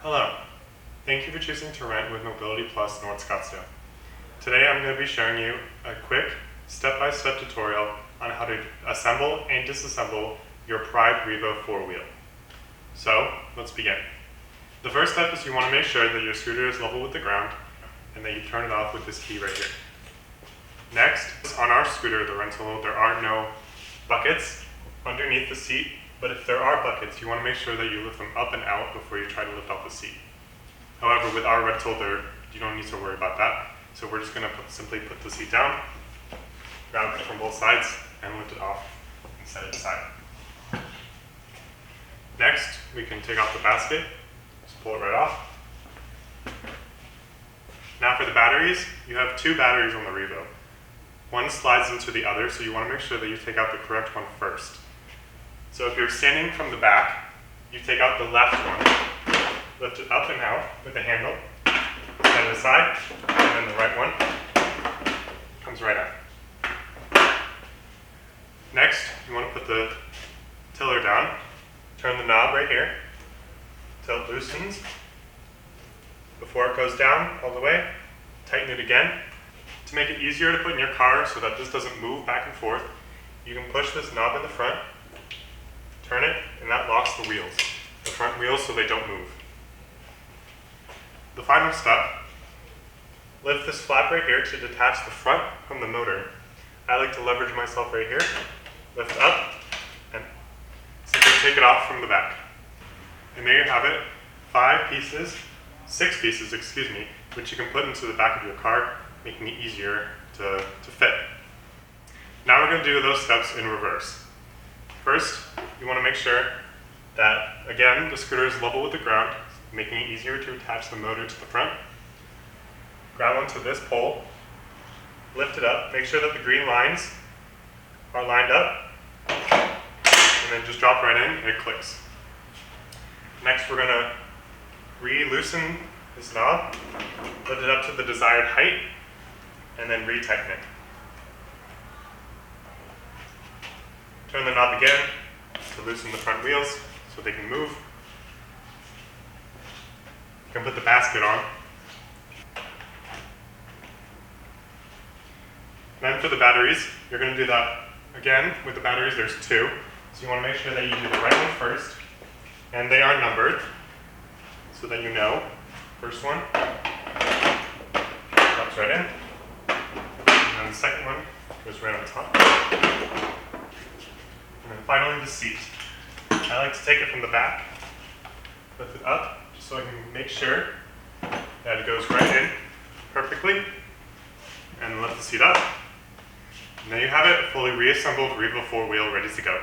Hello, thank you for choosing to rent with Mobility Plus North Scottsdale. Today I'm going to be showing you a quick step-by-step tutorial on how to assemble and disassemble your Pride Revo 4-wheel. So let's begin. The first step is you want to make sure that your scooter is level with the ground and that you turn it off with this key right here. Next, on our scooter, the rental, there are no buckets underneath the seat, but if there are buckets, you want to make sure that you lift them up and out before you try to lift off the seat. However, with our rental, you don't need to worry about that. So we're just going to simply put the seat down, grab it from both sides, and lift it off and set it aside. Next, we can take off the basket, just pull it right off. Now for the batteries, you have two batteries on the Revo. One slides into the other, so you want to make sure that you take out the correct one first. So if you're standing from the back, you take out the left one, lift it up and out with the handle, set it aside, and then the right one comes right out. Next, you want to put the tiller down, turn the knob right here till it loosens. Before it goes down all the way, tighten it again. To make it easier to put in your car so that this doesn't move back and forth, you can push this knob in the front, turn it, and that locks the wheels, the front wheels, so they don't move. The final step, lift this flap right here to detach the front from the motor. I like to leverage myself right here, lift up, and simply take it off from the back. And there you have it, 6 pieces, which you can put into the back of your car, making it easier to fit. Now we're going to do those steps in reverse. First, you want to make sure that, again, the scooter is level with the ground, making it easier to attach the motor to the front. Grab onto this pole, lift it up, make sure that the green lines are lined up, and then just drop right in and it clicks. Next, we're going to re-loosen this knob, lift it up to the desired height, and then re-tighten it. Turn the knob again to loosen the front wheels so they can move. You can put the basket on. Then for the batteries, you're going to do that again. With the batteries, there's 2. So you want to make sure that you do the right one first. And they are numbered so that you know. First one drops right in. And then the second one goes right on top. And then finally the seat. I like to take it from the back, lift it up, just so I can make sure that it goes right in perfectly, and lift the seat up. And there you have it, a fully reassembled Revo 4-wheel ready to go.